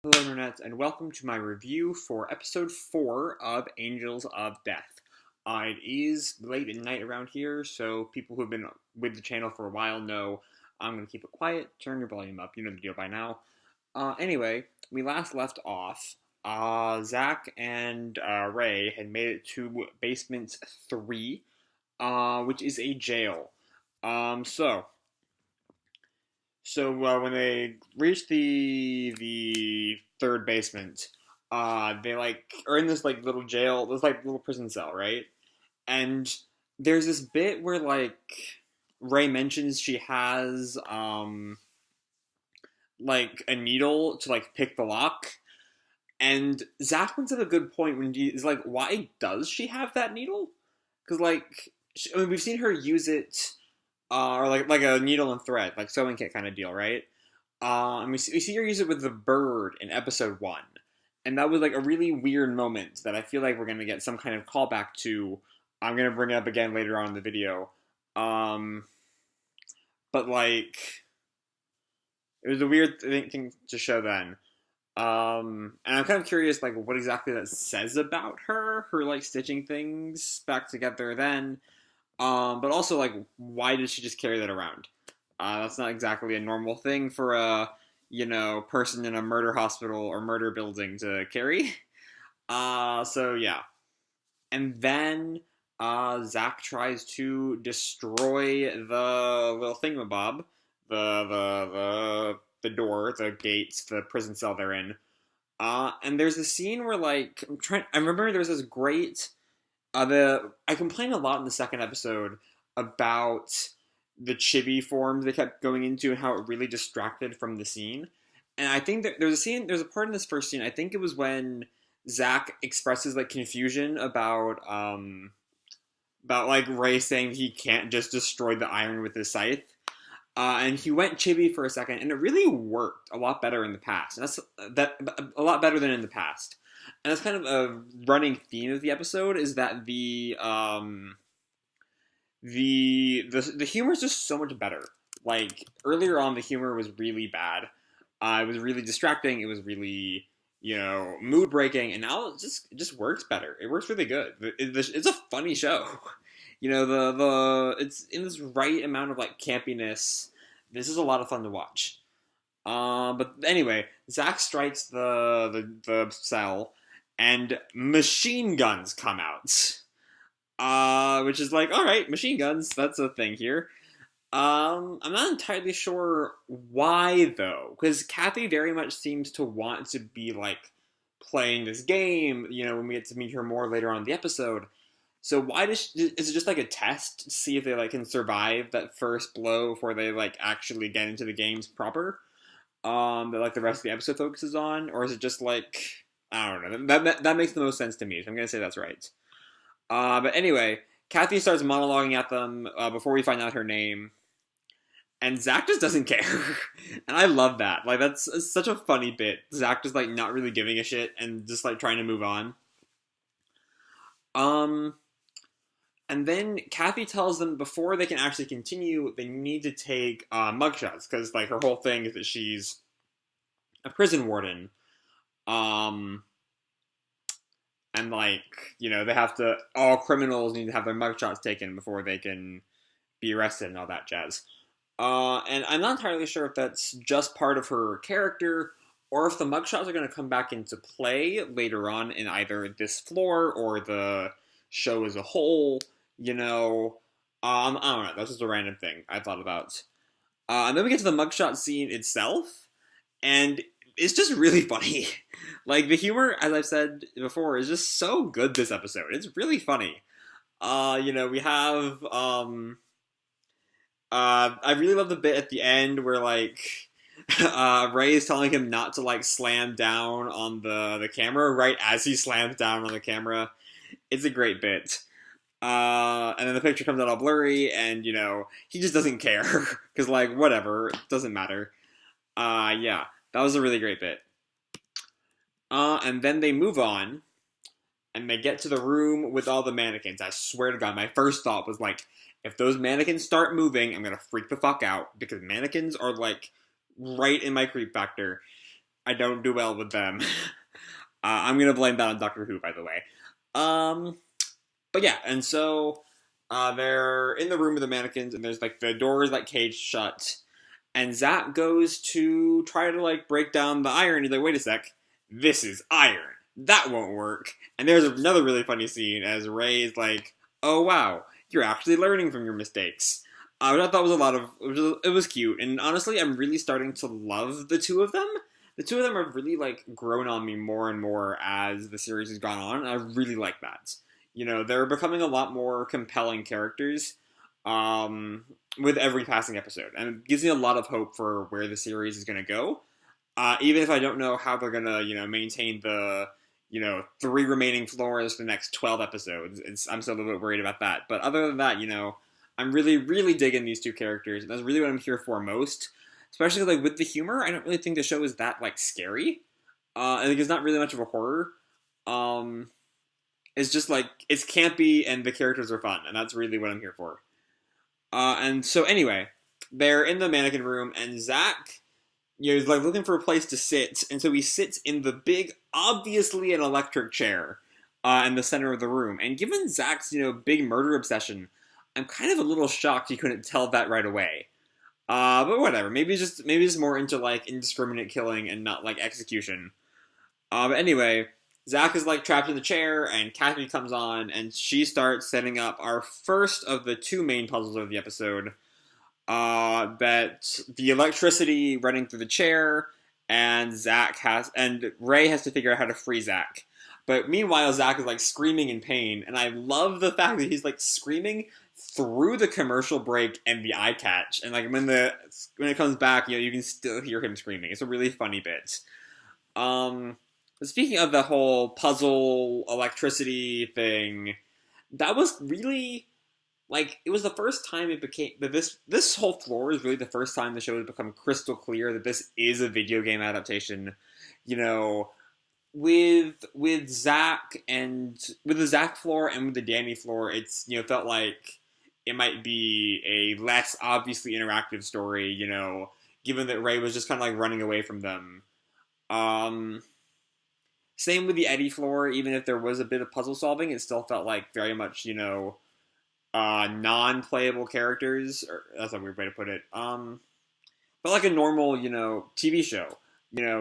Hello, Internet, and welcome to my review for episode 4 of Angels of Death. It is late at night around here, so people who have been with the channel for a while know I'm going to keep it quiet. Turn your volume up. You know the deal by now. Anyway, we last left off. Zach and Ray had made it to Basement 3, which is a jail. So when they reach the third basement, they are in this little jail, this little prison cell, right? And there's this bit where Ray mentions she has a needle to pick the lock, and Zach brings up a good point when he's like, why does she have that needle? Because we've seen her use it or like a needle and thread, like sewing kit kind of deal, right? And we see her use it with the bird in episode 1, and that was like a really weird moment that I feel like we're gonna get some kind of callback to. I'm gonna bring it up again later on in the video, um, but it was a weird thing to show then. And I'm kind of curious, what exactly that says about her stitching things back together then. But also, why does she just carry that around? That's not exactly a normal thing for a, person in a murder hospital or murder building to carry. So yeah. And then, Zach tries to destroy the little thingamabob, the door, the gates, the prison cell they're in. And there's a scene where, I remember there was this great I complained a lot in the second episode about the chibi forms they kept going into and how it really distracted from the scene. And I think that there's a part in this first scene, I think it was when Zach expresses confusion about Ray saying he can't just destroy the iron with his scythe. And he went chibi for a second, and it really worked a lot better in the past. And a lot better than in the past. And that's kind of a running theme of the episode, is that the humor is just so much better. Earlier on, the humor was really bad. It was really distracting. It was really mood breaking, and now it just works better. It works really good. It's a funny show. It's in this right amount of campiness. This is a lot of fun to watch. But anyway, Zach strikes the cell, and machine guns come out. Which is all right, machine guns, that's a thing here. I'm not entirely sure why, though, because Kathy very much seems to want to be, playing this game, when we get to meet her more later on in the episode. So why is it just a test to see if they can survive that first blow before they actually get into the games proper? That the rest of the episode focuses on, or is it just I don't know. That makes the most sense to me. So I'm gonna say that's right. But anyway, Kathy starts monologuing at them before we find out her name, and Zach just doesn't care, and I love that. That's such a funny bit. Zach just not really giving a shit and just trying to move on. And then Kathy tells them before they can actually continue, they need to take mugshots, because her whole thing is that she's a prison warden. And they have to, all criminals need to have their mugshots taken before they can be arrested and all that jazz. And I'm not entirely sure if that's just part of her character, or if the mugshots are going to come back into play later on in either this floor or the show as a whole. I don't know. That's just a random thing I thought about. And then we get to the mugshot scene itself, and it's just really funny. The humor, as I've said before, is just so good this episode. It's really funny. We have, I really love the bit at the end where, Ray is telling him not to, slam down on the camera right as he slams down on the camera. It's a great bit. And then the picture comes out all blurry, and, he just doesn't care. Because, whatever, it doesn't matter. Yeah, that was a really great bit. And then they move on, and they get to the room with all the mannequins. I swear to God, my first thought was, if those mannequins start moving, I'm gonna freak the fuck out, because mannequins are, right in my creep factor. I don't do well with them. I'm gonna blame that on Doctor Who, by the way. Um, but yeah, and so they're in the room with the mannequins, and there's like the doors like caged shut, and Zach goes to try to like break down the iron. He's like, "Wait a sec, this is iron. That won't work." And there's another really funny scene as Ray is like, "Oh wow, you're actually learning from your mistakes." Which I thought was a lot of it was cute, and honestly, I'm really starting to love the two of them. The two of them have really like grown on me more and more as the series has gone on. And I really like that. You know, they're becoming a lot more compelling characters with every passing episode, and it gives me a lot of hope for where the series is going to go. Even if I don't know how they're going to, maintain the, three remaining floors for the next 12 episodes, I'm still a little bit worried about that. But other than that, I'm really, really digging these two characters, and that's really what I'm here for most. Especially like with the humor, I don't really think the show is that like scary. I think it's not really much of a horror. Um, it's just like it's campy and the characters are fun, and that's really what I'm here for. And so anyway, they're in the mannequin room, and Zach, is like looking for a place to sit, and so he sits in the big, obviously an electric chair, in the center of the room. And given Zach's, big murder obsession, I'm kind of a little shocked he couldn't tell that right away. But whatever. Maybe it's more into like indiscriminate killing and not like execution. But anyway, Zach is like trapped in the chair, and Kathy comes on, and she starts setting up our first of the two main puzzles of the episode. That the electricity running through the chair, and Ray has to figure out how to free Zach. But meanwhile, Zach is like screaming in pain, and I love the fact that he's like screaming through the commercial break and the eye catch, and like when it comes back, you can still hear him screaming. It's a really funny bit. Um, Speaking of the whole puzzle electricity thing, that was really like it was the first time it became that this whole floor is really the first time the show has become crystal clear that this is a video game adaptation. You know, with Zach and with the Zach floor and with the Danny floor, it's felt like it might be a less obviously interactive story. Given that Ray was just kind of like running away from them. Um, Same with the Eddie floor. Even if there was a bit of puzzle solving, it still felt like very much non-playable characters. Or, that's a weird way to put it. But like a normal TV show.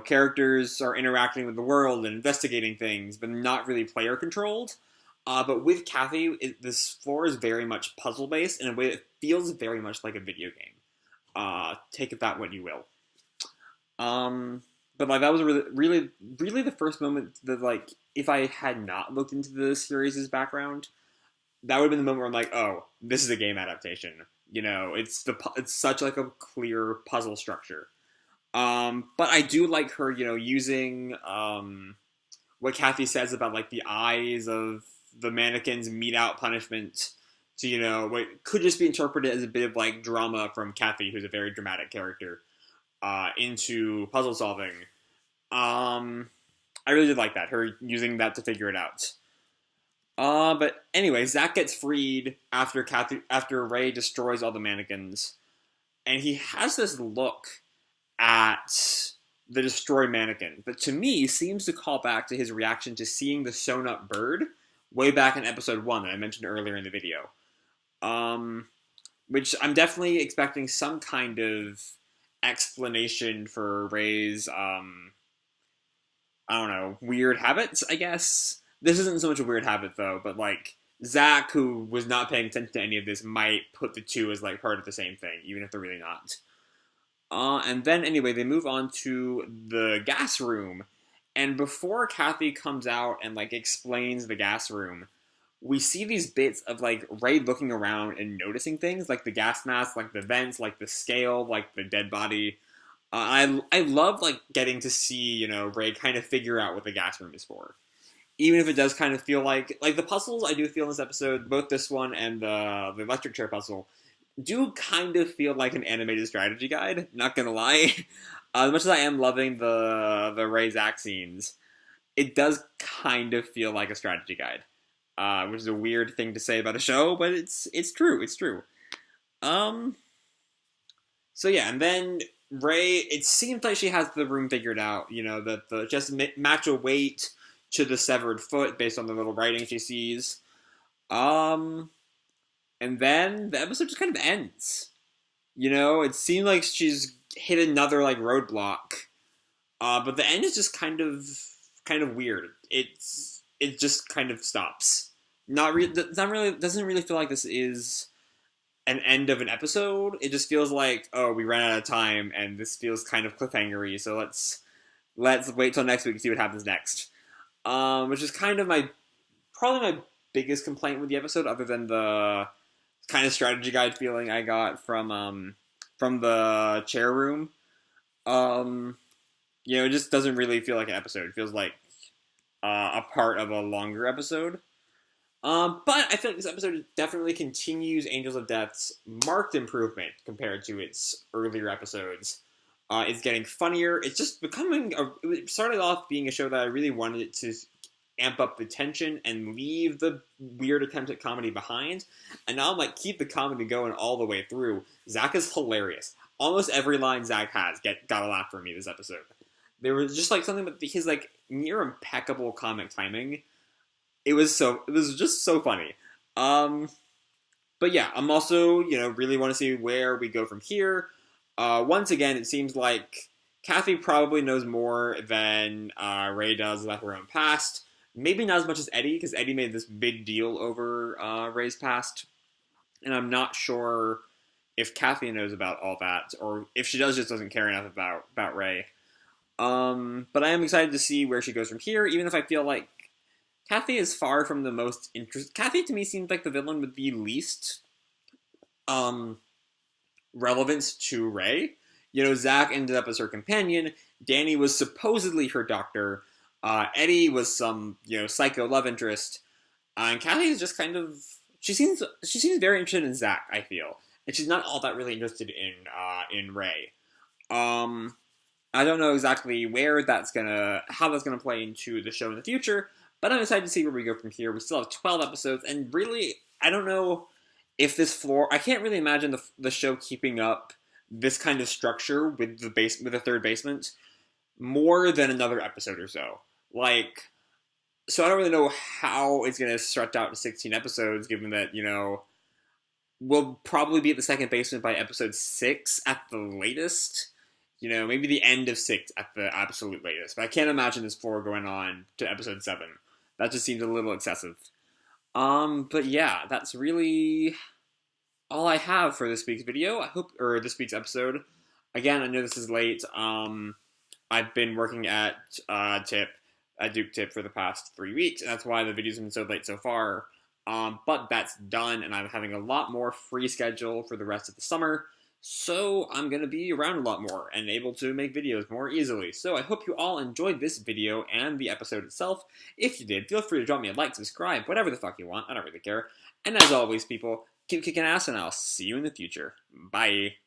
Characters are interacting with the world and investigating things, but not really player controlled. But with Kathy, this floor is very much puzzle based in a way that feels very much like a video game. Take that what you will. But like that was really, really, really the first moment that like if I had not looked into the series' background, that would have been the moment where I'm like, oh, this is a game adaptation. It's such like a clear puzzle structure. But I do like her, using what Kathy says about like the eyes of the mannequins mete out punishment to what could just be interpreted as a bit of like drama from Kathy, who's a very dramatic character, into puzzle solving. I really did like that, her using that to figure it out. But anyway, Zach gets freed after Ray destroys all the mannequins, and he has this look at the destroyed mannequin that to me seems to call back to his reaction to seeing the sewn up bird way back in episode 1 that I mentioned earlier in the video. Which I'm definitely expecting some kind of explanation for Ray's, I don't know, weird habits, I guess. This isn't so much a weird habit, though, but, like, Zach, who was not paying attention to any of this, might put the two as, like, part of the same thing, even if they're really not. And then, anyway, they move on to the gas room. And before Kathy comes out and, like, explains the gas room, we see these bits of, like, Ray looking around and noticing things, like the gas mask, like the vents, like the scale, like the dead body. I love, like, getting to see, Ray kind of figure out what the gas room is for. Even if it does kind of feel like the puzzles I do feel in this episode, both this one and the electric chair puzzle, do kind of feel like an animated strategy guide, not gonna lie. As much as I am loving the Ray Zach scenes, it does kind of feel like a strategy guide. Which is a weird thing to say about a show, but it's true. It's true. So yeah, and then Rey, it seems like she has the room figured out. You know, that the just match a weight to the severed foot based on the little writing she sees. Um, and then the episode just kind of ends. You know, it seemed like she's hit another like roadblock. But the end is just kind of weird. It just kind of stops. Not really doesn't really feel like this is an end of an episode. It just feels like, oh, we ran out of time, and this feels kind of cliffhangery. So let's wait till next week and see what happens next. Which is kind of probably my biggest complaint with the episode, other than the kind of strategy guide feeling I got from the chair room. You know, it just doesn't really feel like an episode. It feels like a part of a longer episode. But I feel like this episode definitely continues Angels of Death's marked improvement compared to its earlier episodes. It's getting funnier. It's just becoming it started off being a show that I really wanted it to amp up the tension and leave the weird attempts at comedy behind. And now I'm like, keep the comedy going all the way through. Zach is hilarious. Almost every line Zach has got a laugh from me this episode. There was just like something with his like near impeccable comic timing. It was just so funny. But yeah, I'm also, you know, really want to see where we go from here. Once again, it seems like Kathy probably knows more than Rey does about her own past. Maybe not as much as Eddie, because Eddie made this big deal over Rey's past. And I'm not sure if Kathy knows about all that, or if she just doesn't care enough about Rey. But I am excited to see where she goes from here, even if I feel like Kathy is far from the most Kathy, to me, seems like the villain with the least relevance to Rey. You know, Zach ended up as her companion. Danny was supposedly her doctor. Eddie was some, you know, psycho love interest. And Kathy is just kind of she seems very interested in Zach, I feel, and she's not all that really interested in Rey. I don't know exactly how that's gonna play into the show in the future, but I'm excited to see where we go from here. We still have 12 episodes, and really, I don't know if I can't really imagine the show keeping up this kind of structure with the third basement more than another episode or so. Like, so I don't really know how it's gonna stretch out to 16 episodes, given that, you know, we'll probably be at the second basement by episode 6 at the latest. You know, maybe the end of 6 at the absolute latest. But I can't imagine this 4 going on to episode 7. That just seems a little excessive. But yeah, that's really all I have for this week's video. Or this week's episode. Again, I know this is late. I've been working at Duke Tip for the past 3 weeks, and that's why the videos have been so late so far. But that's done, and I'm having a lot more free schedule for the rest of the summer. So I'm going to be around a lot more and able to make videos more easily. So I hope you all enjoyed this video and the episode itself. If you did, feel free to drop me a like, subscribe, whatever the fuck you want. I don't really care. And as always, people, keep kicking ass, and I'll see you in the future. Bye.